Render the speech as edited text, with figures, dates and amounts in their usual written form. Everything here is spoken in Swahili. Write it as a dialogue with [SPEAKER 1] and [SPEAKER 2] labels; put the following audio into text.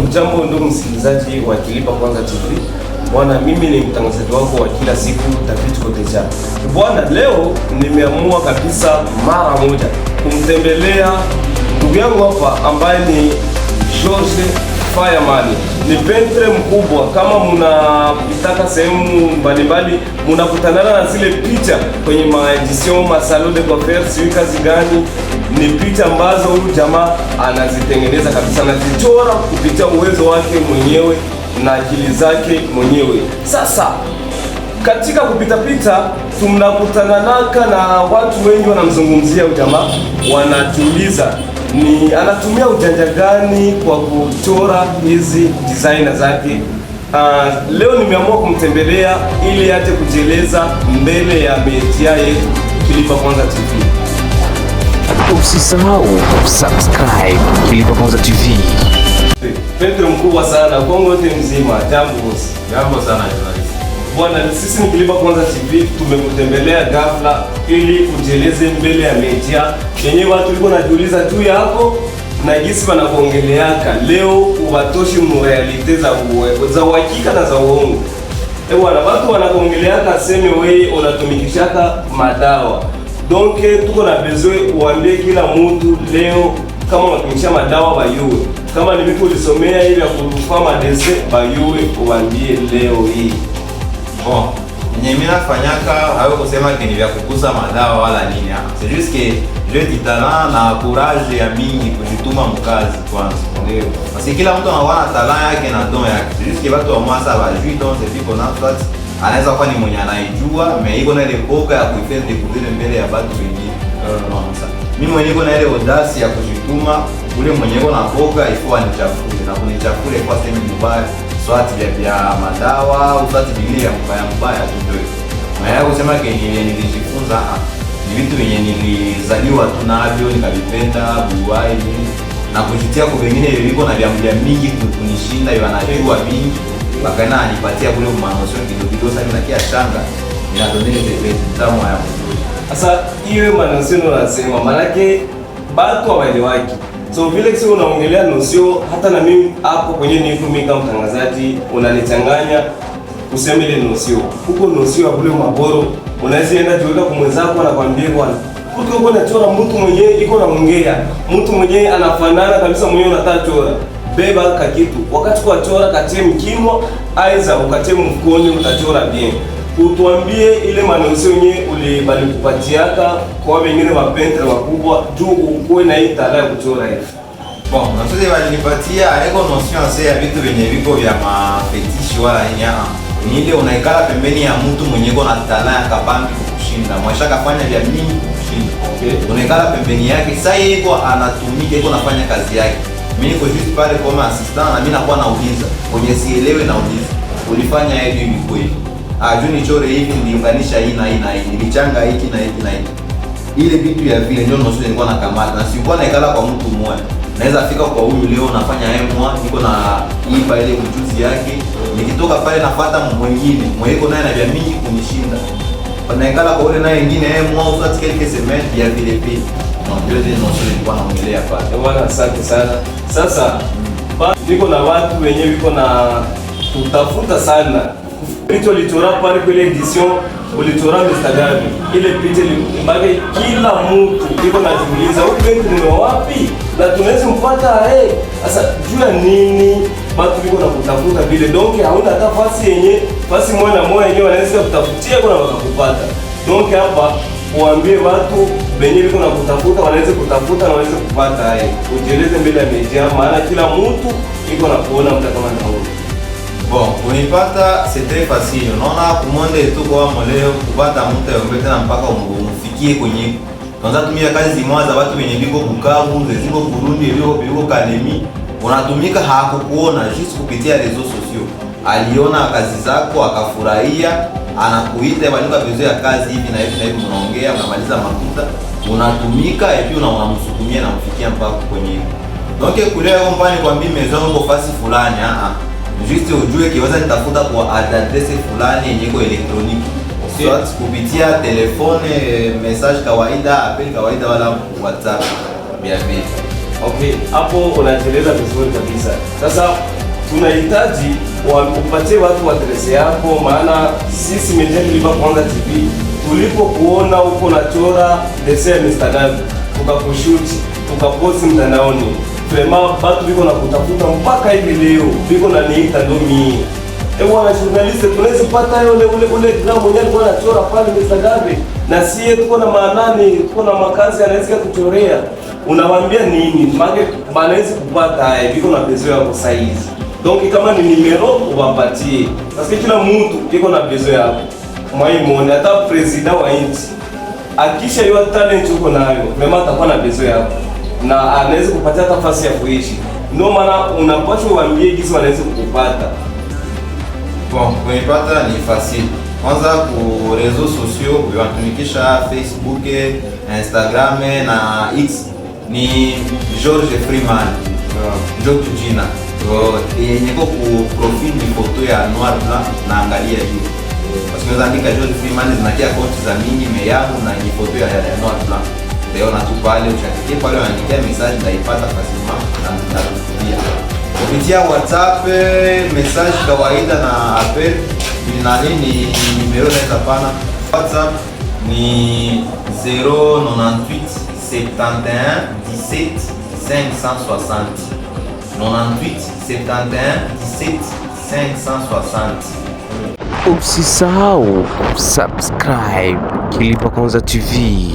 [SPEAKER 1] Jambo ndugu msikilizaji wa Kilipa Kwanza TV. Bwana, mimi ni mtangazaji wako wa kila siku Tafiti Kotecha. Bwana, leo nimeamua kabisa mara moja kumtembelea ndugu yangu hapa ambaye ni George Fireman. Ni pentre mkubwa. Kama mnapitaka sehemu mbalimbali mnakutanana na zile picha kwenye maedition salon de coiffure, si kazi gani, ni picha ambazo huyu jamaa anazitengeneza kabisa, anazichora kupitia uwezo wake mwenyewe na akili zake mwenyewe. Sasa katika kupita tunakutananaka na watu wengi wanamzungumzia huyu jamaa, wanajiuliza ni anatumia ujanja gani kwa kuchora hizi designer zake. Leo nimeamua kumtembelea ili aje kujieleza mbele ya media yetu Kilipa Kwanza TV.
[SPEAKER 2] Usisahau subscribe Kilipa Kwanza TV.
[SPEAKER 1] Petro mkubwa sana, Kongo yote mzima. Jambo boss.
[SPEAKER 3] Jambo sana journalist.
[SPEAKER 1] Bwana, sisi ni Kilipa Kwanza TV, tumekutembelea ghafla ili kujieleze mbele ya media. Yenyewe watu liko najiuliza tu yako na gisi wanakuongeleaka. Leo ubatoshi mu realite za uhakika na za uongo. Bwana, watu wanakuongeleaka seme wewe unatumikishaka madawa. Donc tuko na besoin uambie kila mtu leo kama unatumikisha madawa bayue. Kama ni vitu ulisomea ili ya kurufa madese bayue uambie leo hii.
[SPEAKER 3] Bon, mimi nafanyaka hayo kusema kini vya kukuza madawa wala nini hapa. C'est juste que j'ai du talent na courage ya mingi kujituma mkazi kwanza. Ndio. Parce que kila mtu anakuwa na talent yake na don yake. C'est juste que watu wa mwasa bajui donc c'est plus qu'on a soit anaweza kuwa ni mwenye anaijua, mais iko na ile boka ya kuifanya découvrir mbele ya watu wengine. Mimi mwenyewe niko na ile audace ya kujituma, ule mwenye niko na boka ifo anichafue na kunichafue kwa sehemu mbaya. Swati vya madawa au swati vile ya mbaya tu. Na yeye kusema kenye nilijifunza ni vitu vyenye nilizaliwa tu navyo nikavipenda buwai na kujitia kwa wengine viliko na vya mingi kunishinda wanajua vingi bakaina anipatia kule manosho kidogo sana na kia shanga ninadonea ile tamu ya mzuri.
[SPEAKER 1] Sasa hiyo manosho unasema malaki watu hawaelewaki. So vile kisi unaongelea nosio, hata na mimi hapo kwenye niko mimi kama mtangazaji unanichanganya kusema ile nosio. Huko nosio ya kule maboro unaweza enda jiweka kwa mwenzako anakuambia bwana, huko uko unachora mtu mwenyewe iko naongea, mtu mwenyewe anafanana kabisa mwenyewe unataka chora. Beba kakitu. Wakati kwa chora katie mkimwa, aiza ukatie mfukoni utachora bien. Utuambie ile manosio yenyewe ulibali kupatiaka kwa wengine mapentre wakubwa juu ukuwe na hii talent ya kuchora hivi.
[SPEAKER 3] Bon, nasote walinipatia haiko notion ase ya vitu vyenye viko vya mafetishi wala nyaa. Ni ile unaikala pembeni ya mtu mwenye iko na talent ya kabambi kukushinda. Mwasha kafanya vya mingi kukushinda.
[SPEAKER 1] Okay.
[SPEAKER 3] Unaikala pembeni yake, sasa yeye iko anatumika, iko nafanya kazi yake. Mimi niko just pale kama assistant na mimi nakuwa nauliza. Kwenye sielewe nauliza. Ulifanya hivi kweli? Juu nichore hivi niliunganisha hii na hii na hii. Nilichanga hiki na hiki na hiki. Ile vitu ya vile ndio nosio nilikuwa nakamata. Na sikuwa naikala kwa mtu mmoja. Naweza fika kwa huyu leo nafanya mwa niko na ipa ile ujuzi yake. Nikitoka pale nafuata mwingine. Mweko naye na vya mingi kunishinda. Naikala kwa ule naye wengine mwa usati kelke semaine ya vile vile. Ndio ile nosio nilikuwa naongelea pale.
[SPEAKER 1] Bwana, asante sana. Sasa niko na watu wenyewe wiko na kutafuta sana. Picha ulichora pale kwa ile edition, ulichora Mr. Gabi. Ile picha libage kila mtu iko najiuliza huyu penzi ni wapi? Na tunaweza mpata sasa juu ya nini watu wiko na kutafuta vile. Donc hauna hata fasi yenye, fasi moja yenyewe wanaweza kutafutia kuna wakakupata. Donc hapa uambie watu wenye wiko na kutafuta wanaweza kutafuta na wanaweza kupata ujieleze mbele ya media maana kila mtu iko na kuona mtu kama anaona.
[SPEAKER 3] Bon, kunipata c'est très facile. Unaona kumonde tu kwa leo kupata mtu yombete na mpaka umfikie kwenye. Kwanza tumia kazi zimwaza watu wenye biko Bukavu, ziko Burundi, biko Kalemi. Unatumika hakukuona just kupitia reseaux sociaux. Aliona kazi zako akafurahia, anakuita banika vizuri ya kazi hivi na hivi na hivi mnaongea, mnamaliza makuta, unatumika et puis unamsukumia na mfikia mpaka kwenye. Donc kule kompani kwa mimi maison ngo fasi fulani juste ujue kiweza nitafuta kwa adresse fulani yenye iko elektroniki. Okay. Soit kupitia telefone, message kawaida, appel kawaida wala WhatsApp. Bien vite.
[SPEAKER 1] Okay, hapo unaeleza vizuri kabisa. Sasa tunahitaji upatie watu adresi yako, maana sisi Media Lipa Kwanza TV tulipokuona uko nachora dessin ya Instagram, tukakushuti, tukaposti mtandaoni. Vraiment batu biko na kutafuta mpaka hivi leo, biko na niita ndo mimi. Wana journaliste tunaweza pata ule gramu mwenye alikuwa anachora pale Instagram, na sie tuko na maanani, tuko na makazi anaweza kuchorea. Unawaambia nini? Maana banaweza kupata haya, biko na bezo yako saizi. Donc kama ni numero uwapatie. Parce kila mtu iko na bezo yako. Mwaimoni hata president wa nchi akisha hiyo talent uko nayo, vraiment atakuwa na bezo yako. Na anaweza kupatia nafasi ya kuishi. Ndio maana unapaswa uambie jinsi wanaweza kukupata.
[SPEAKER 3] Bon, kunipata ni facile. Kwanza ku réseaux sociaux, unatumikisha Facebook, Instagram na X ni George Freeman. Ndio jina. Niko ku profile ni photo ya noir blanc na angalia hiyo. Parce que andika George Freeman zinakia konti za mingi meyangu na ni photo ya noir blanc. Leo na tu pale uchafikie pale unaandikia message ndaipata facilement na ndakufikia. Kupitia WhatsApp message kawaida na appel na nini numero naweza pana. WhatsApp ni 098 71 17 560. 98 71 17 560.
[SPEAKER 2] Usisahau subscribe Lipa Kwanza TV.